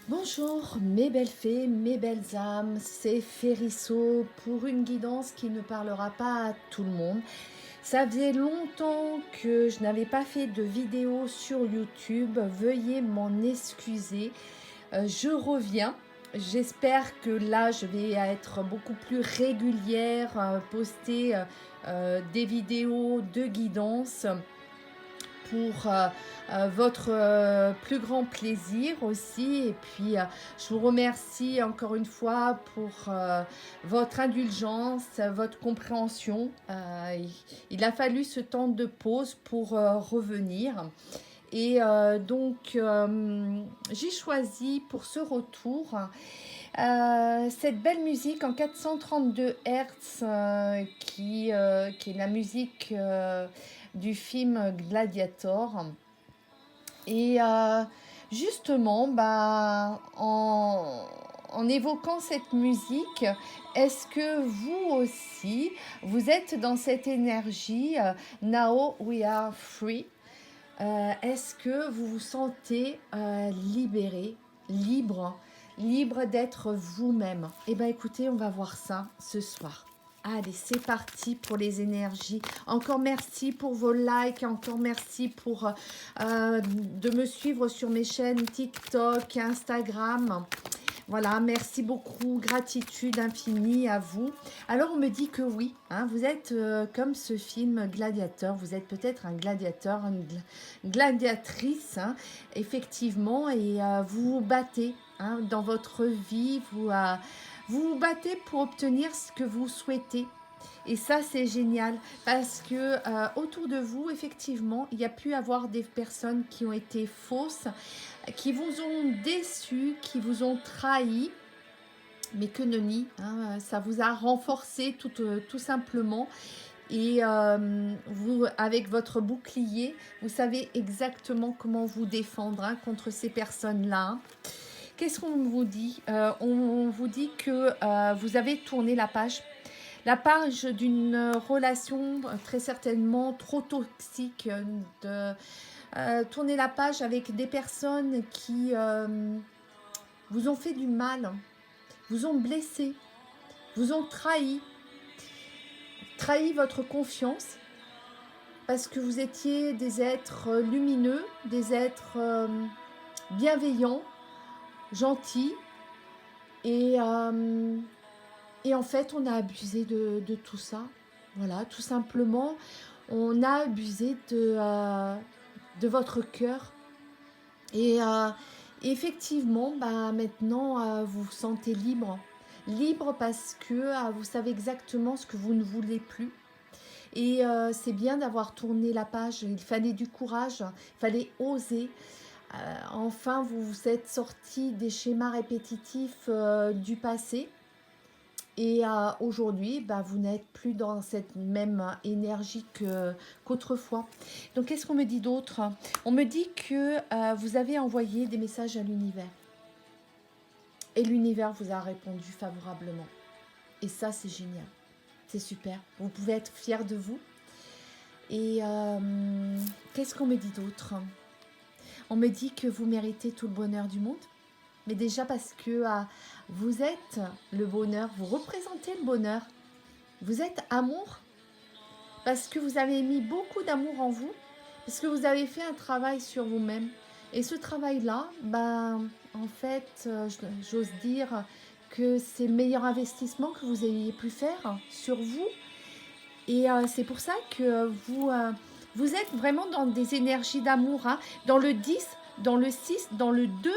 Bonjour mes belles fées, mes belles âmes, c'est Férisso pour une guidance qui ne parlera pas à tout le monde. Ça faisait longtemps que je n'avais pas fait de vidéo sur YouTube, veuillez m'en excuser. Je reviens, j'espère que là je vais être beaucoup plus régulière, poster des vidéos de guidance pour votre plus grand plaisir aussi. Et puis, je vous remercie encore une fois pour votre indulgence, votre compréhension. Il a fallu ce temps de pause pour revenir. Et j'ai choisi pour ce retour cette belle musique en 432 Hz qui est la musique du film Gladiator. Et justement, en évoquant cette musique, est-ce que vous aussi, vous êtes dans cette énergie Now we are free? Est-ce que vous vous sentez libéré, libre d'être vous-même? Eh bien écoutez, on va voir ça ce soir. Allez, c'est parti pour les énergies. Encore merci pour vos likes, encore merci pour de me suivre sur mes chaînes TikTok, Instagram. Voilà, merci beaucoup, gratitude infinie à vous. Alors on me dit que oui, hein, vous êtes comme ce film Gladiateur, vous êtes peut-être un gladiateur, une gladiatrice, hein, effectivement, et vous vous battez hein, dans votre vie, vous vous battez pour obtenir ce que vous souhaitez. Et ça, c'est génial parce que autour de vous, effectivement, il y a pu avoir des personnes qui ont été fausses, qui vous ont déçu, qui vous ont trahi, mais que nenni, hein, ça vous a renforcé tout simplement. Et vous, avec votre bouclier, vous savez exactement comment vous défendre hein, contre ces personnes-là. Qu'est-ce qu'on vous dit on vous dit que vous avez tourné la page d'une relation très certainement trop toxique, tourner la page avec des personnes qui vous ont fait du mal, vous ont blessé, vous ont trahi votre confiance parce que vous étiez des êtres lumineux, des êtres bienveillants, gentils et en fait on a abusé de tout ça. Voilà, tout simplement, on a abusé de votre cœur. Et effectivement, maintenant, vous vous sentez libre. Libre parce que vous savez exactement ce que vous ne voulez plus. Et c'est bien d'avoir tourné la page. Il fallait du courage, il fallait oser. Enfin, vous vous êtes sorti des schémas répétitifs du passé. Et aujourd'hui, vous n'êtes plus dans cette même énergie qu'autrefois. Donc, qu'est-ce qu'on me dit d'autre? On me dit que vous avez envoyé des messages à l'univers. Et l'univers vous a répondu favorablement. Et ça, c'est génial. C'est super. Vous pouvez être fiers de vous. Et qu'est-ce qu'on me dit d'autre? On me dit que vous méritez tout le bonheur du monde. Mais déjà parce que vous êtes le bonheur, vous représentez le bonheur. Vous êtes amour parce que vous avez mis beaucoup d'amour en vous, parce que vous avez fait un travail sur vous-même. Et ce travail-là, en fait, j'ose dire que c'est le meilleur investissement que vous ayez pu faire sur vous. Et c'est pour ça que vous êtes vraiment dans des énergies d'amour. Hein. Dans le 10, dans le 6, dans le 2,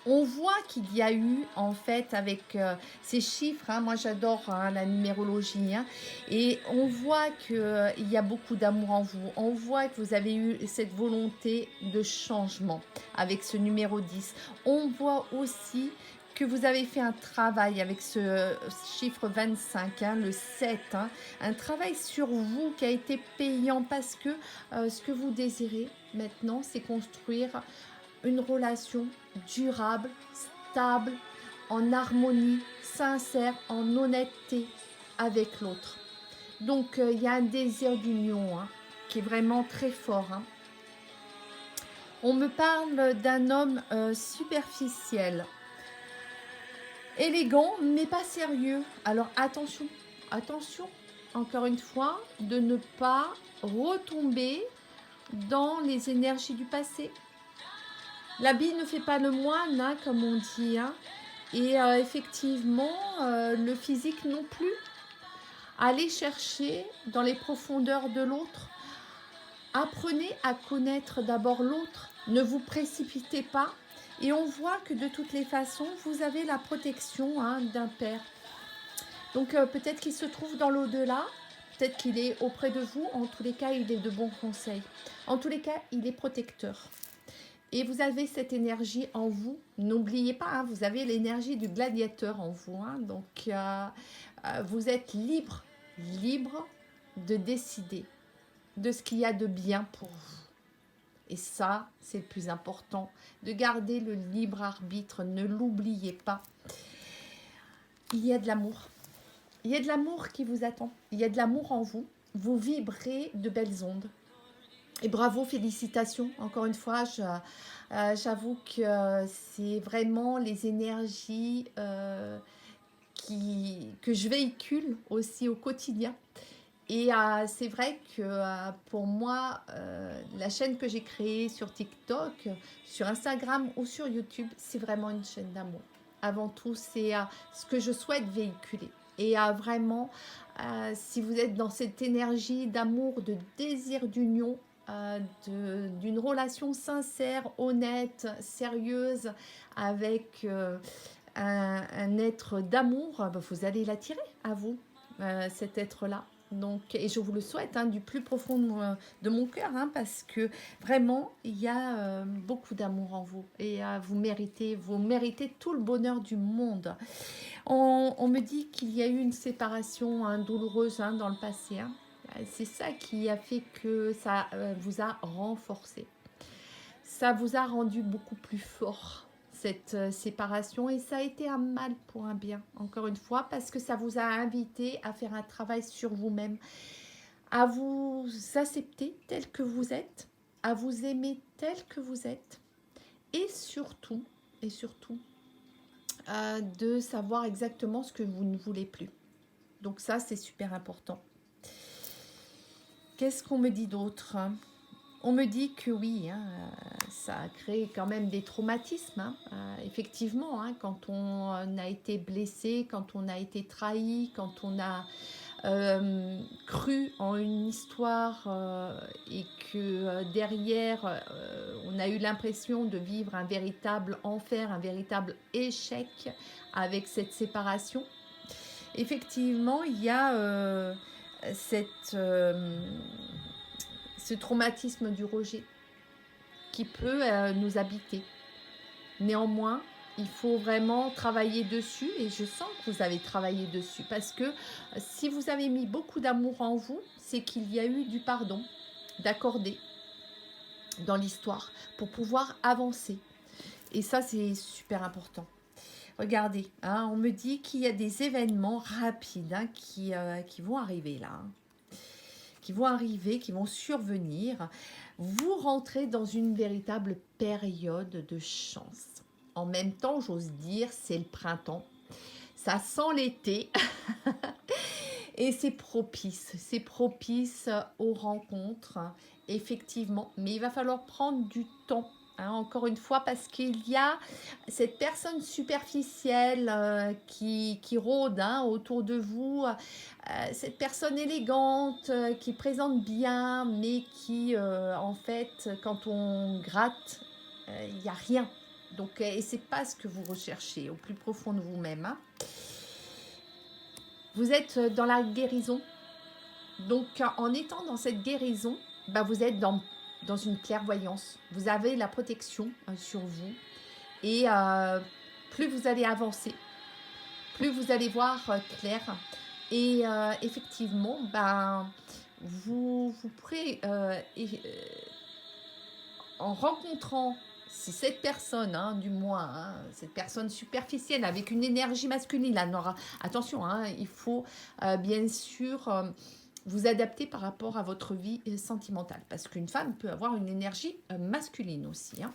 on voit qu'il y a eu, en fait, avec ces chiffres, hein, moi j'adore hein, la numérologie, hein, et on voit qu'il y a beaucoup d'amour en vous. On voit que vous avez eu cette volonté de changement avec ce numéro 10. On voit aussi que vous avez fait un travail avec ce chiffre 25, hein, le 7, hein, un travail sur vous qui a été payant parce que ce que vous désirez maintenant, c'est construire une relation durable, stable, en harmonie, sincère, en honnêteté avec l'autre. Donc, il y a un désir d'union hein, qui est vraiment très fort. Hein. On me parle d'un homme superficiel, élégant, mais pas sérieux. Alors attention, attention, encore une fois, de ne pas retomber dans les énergies du passé. L'habit ne fait pas le moine, hein, comme on dit, hein. Et effectivement, le physique non plus. Allez chercher dans les profondeurs de l'autre. Apprenez à connaître d'abord l'autre. Ne vous précipitez pas. Et on voit que de toutes les façons, vous avez la protection, hein, d'un père. Donc peut-être qu'il se trouve dans l'au-delà. Peut-être qu'il est auprès de vous. En tous les cas, il est de bons conseils. En tous les cas, il est protecteur. Et vous avez cette énergie en vous. N'oubliez pas, hein, vous avez l'énergie du gladiateur en vous. Hein, donc, vous êtes libre, libre de décider de ce qu'il y a de bien pour vous. Et ça, c'est le plus important. De garder le libre arbitre. Ne l'oubliez pas. Il y a de l'amour. Il y a de l'amour qui vous attend. Il y a de l'amour en vous. Vous vibrez de belles ondes. Et bravo, félicitations. Encore une fois, j'avoue que c'est vraiment les énergies que je véhicule aussi au quotidien. Et c'est vrai que pour moi, la chaîne que j'ai créée sur TikTok, sur Instagram ou sur YouTube, c'est vraiment une chaîne d'amour. Avant tout, c'est ce que je souhaite véhiculer. Et vraiment, si vous êtes dans cette énergie d'amour, de désir d'union, d'une relation sincère, honnête, sérieuse, avec un être d'amour, vous allez l'attirer à vous, cet être-là. Donc, et je vous le souhaite, hein, du plus profond de mon cœur, hein, parce que vraiment, il y a beaucoup d'amour en vous. Et vous méritez tout le bonheur du monde. On me dit qu'il y a eu une séparation, hein, douloureuse, hein, dans le passé. Hein. C'est ça qui a fait que ça vous a renforcé. Ça vous a rendu beaucoup plus fort, cette séparation. Et ça a été un mal pour un bien, encore une fois, parce que ça vous a invité à faire un travail sur vous-même, à vous accepter tel que vous êtes, à vous aimer tel que vous êtes. Et surtout, de savoir exactement ce que vous ne voulez plus. Donc ça, c'est super important. Qu'est-ce qu'on me dit d'autre? On me dit que oui, hein, ça a créé quand même des traumatismes. Hein. Effectivement, hein, quand on a été blessé, quand on a été trahi, quand on a cru en une histoire et que derrière, on a eu l'impression de vivre un véritable enfer, un véritable échec avec cette séparation. Effectivement, il y a ce traumatisme du rejet qui peut nous habiter. Néanmoins, il faut vraiment travailler dessus et je sens que vous avez travaillé dessus parce que si vous avez mis beaucoup d'amour en vous, c'est qu'il y a eu du pardon, d'accordé dans l'histoire pour pouvoir avancer. Et ça, c'est super important. Regardez, hein, on me dit qu'il y a des événements rapides, hein, qui vont arriver là. Hein. Qui vont arriver, qui vont survenir. Vous rentrez dans une véritable période de chance. En même temps, j'ose dire, c'est le printemps. Ça sent l'été. Et c'est propice aux rencontres, effectivement. Mais il va falloir prendre du temps. Hein, encore une fois, parce qu'il y a cette personne superficielle qui rôde, hein, autour de vous, cette personne élégante qui présente bien, mais qui, en fait, quand on gratte, il n'y a rien. Donc, et c'est pas ce que vous recherchez au plus profond de vous-même. Hein. Vous êtes dans la guérison. Donc, en étant dans cette guérison, bah, vous êtes dans une clairvoyance. Vous avez la protection sur vous. Et plus vous allez avancer, plus vous allez voir clair. Et effectivement, ben, vous pourrez, en rencontrant cette personne, hein, du moins, hein, cette personne superficielle avec une énergie masculine, là, attention, hein, il faut bien sûr vous adapter par rapport à votre vie sentimentale. Parce qu'une femme peut avoir une énergie masculine aussi. Hein.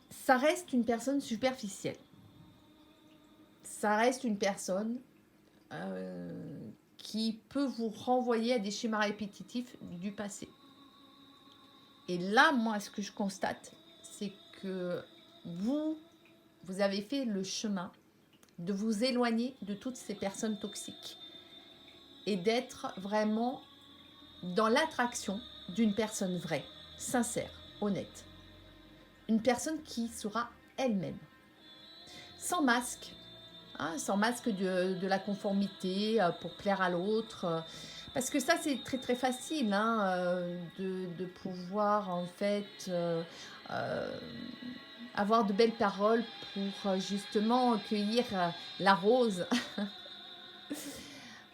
Ça reste une personne superficielle. Ça reste une personne qui peut vous renvoyer à des schémas répétitifs du passé. Et là, moi, ce que je constate, c'est que vous avez fait le chemin de vous éloigner de toutes ces personnes toxiques et d'être vraiment dans l'attraction d'une personne vraie, sincère, honnête. Une personne qui sera elle-même, sans masque, hein, sans masque de la conformité pour plaire à l'autre. Parce que ça, c'est très très facile hein, de pouvoir en fait avoir de belles paroles pour justement cueillir la rose.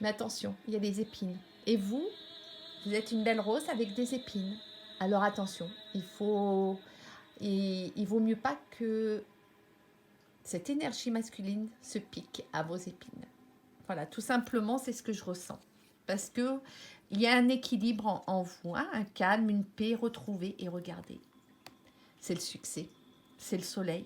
Mais attention, il y a des épines. Et vous êtes une belle rose avec des épines. Alors attention, il vaut mieux pas que cette énergie masculine se pique à vos épines. Voilà, tout simplement, c'est ce que je ressens. Parce que il y a un équilibre en vous, hein, un calme, une paix retrouvée. Et regardez, c'est le succès, c'est le soleil.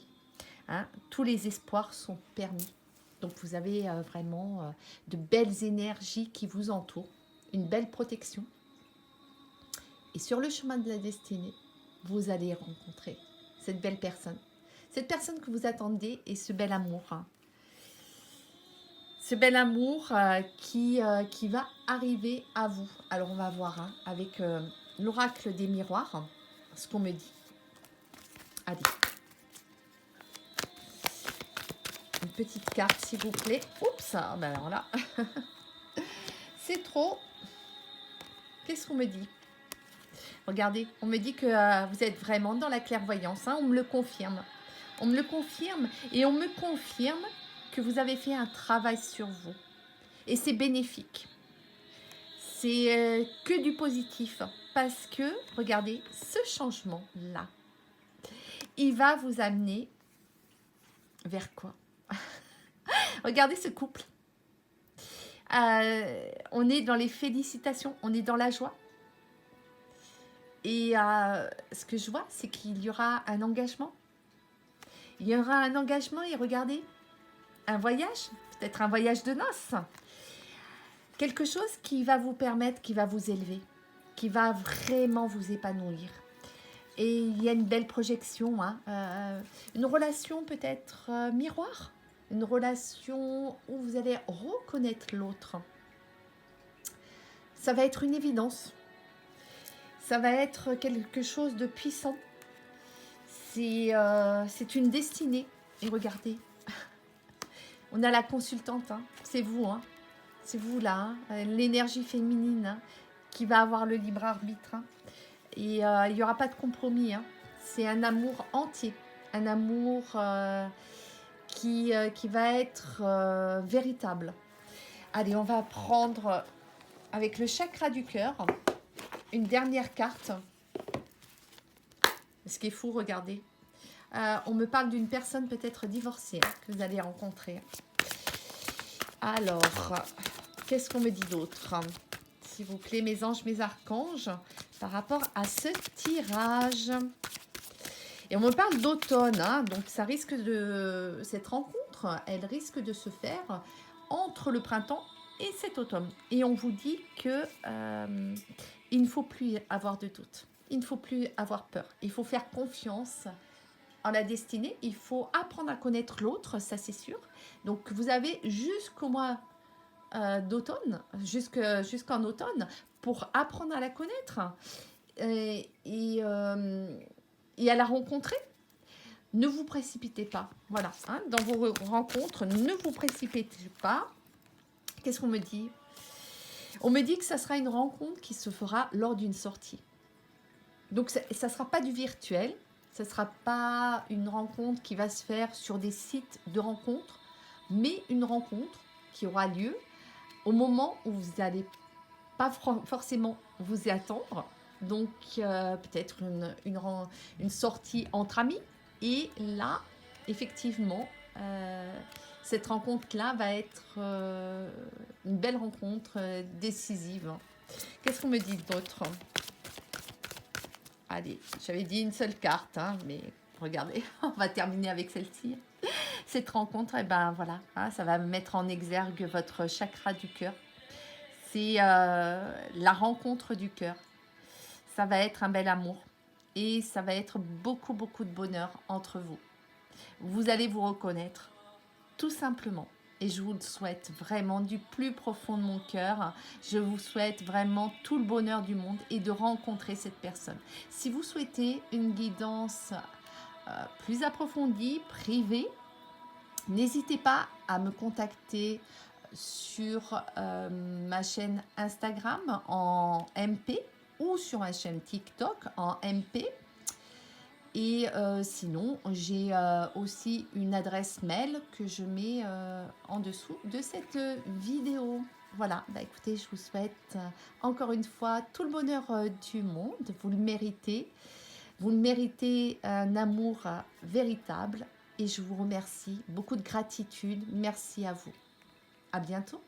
Hein, tous les espoirs sont permis. Donc vous avez vraiment de belles énergies qui vous entourent, une belle protection. Et sur le chemin de la destinée, vous allez rencontrer cette belle personne. Cette personne que vous attendez et ce bel amour. Hein. Ce bel amour qui va arriver à vous. Alors on va voir hein, avec l'oracle des miroirs, ce qu'on me dit. Allez. Une petite carte s'il vous plaît. Oups, ben alors là. C'est trop. Qu'est-ce qu'on me dit? Regardez, on me dit que vous êtes vraiment dans la clairvoyance. Hein, on me le confirme. On me le confirme et on me confirme que vous avez fait un travail sur vous. Et c'est bénéfique. C'est que du positif. Parce que, regardez, ce changement-là, il va vous amener vers quoi? Regardez ce couple. On est dans les félicitations, on est dans la joie. Et ce que je vois, c'est qu'il y aura un engagement. Il y aura un engagement et regardez, un voyage, peut-être un voyage de noces. Quelque chose qui va vous permettre, qui va vous élever, qui va vraiment vous épanouir. Et il y a une belle projection, hein, une relation peut-être miroir, une relation où vous allez reconnaître l'autre. Ça va être une évidence. Ça va être quelque chose de puissant. C'est une destinée. Et regardez, on a la consultante, hein. C'est vous, hein. C'est vous là, hein. L'énergie féminine hein, qui va avoir le libre arbitre. Hein. Et il n'y aura pas de compromis. Hein. C'est un amour entier, un amour qui va être véritable. Allez, on va prendre avec le chakra du cœur une dernière carte. Ce qui est fou, regardez. On me parle d'une personne peut-être divorcée hein, que vous allez rencontrer. Alors, qu'est-ce qu'on me dit d'autre? S'il vous plaît, mes anges, mes archanges, par rapport à ce tirage. Et on me parle d'automne, hein, donc ça risque de... Cette rencontre, elle risque de se faire entre le printemps et cet automne. Et on vous dit que il ne faut plus avoir de doute. Il ne faut plus avoir peur. Il faut faire confiance en la destinée. Il faut apprendre à connaître l'autre, ça c'est sûr. Donc vous avez jusqu'au mois d'automne, jusqu'en automne, pour apprendre à la connaître et à la rencontrer. Ne vous précipitez pas. Voilà, hein, dans vos rencontres, ne vous précipitez pas. Qu'est-ce qu'on me dit? On me dit que ça sera une rencontre qui se fera lors d'une sortie. Donc ça ne sera pas du virtuel, ça ne sera pas une rencontre qui va se faire sur des sites de rencontres, mais une rencontre qui aura lieu au moment où vous n'allez pas forcément vous y attendre. Donc peut-être une sortie entre amis. Et là, effectivement, Cette rencontre-là va être une belle rencontre décisive. Qu'est-ce qu'on me dit d'autre? Allez, j'avais dit une seule carte, hein, mais regardez, on va terminer avec celle-ci. Cette rencontre, eh ben voilà, hein, ça va mettre en exergue votre chakra du cœur. C'est la rencontre du cœur. Ça va être un bel amour et ça va être beaucoup, beaucoup de bonheur entre vous. Vous allez vous reconnaître, tout simplement. Et je vous le souhaite vraiment du plus profond de mon cœur. Je vous souhaite vraiment tout le bonheur du monde et de rencontrer cette personne. Si vous souhaitez une guidance plus approfondie, privée, n'hésitez pas à me contacter sur ma chaîne Instagram en MP ou sur ma chaîne TikTok en MP. Et sinon, j'ai aussi une adresse mail que je mets en dessous de cette vidéo. Voilà, bah écoutez, je vous souhaite encore une fois tout le bonheur du monde. Vous le méritez. Vous le méritez un amour véritable. Et je vous remercie. Beaucoup de gratitude. Merci à vous. À bientôt.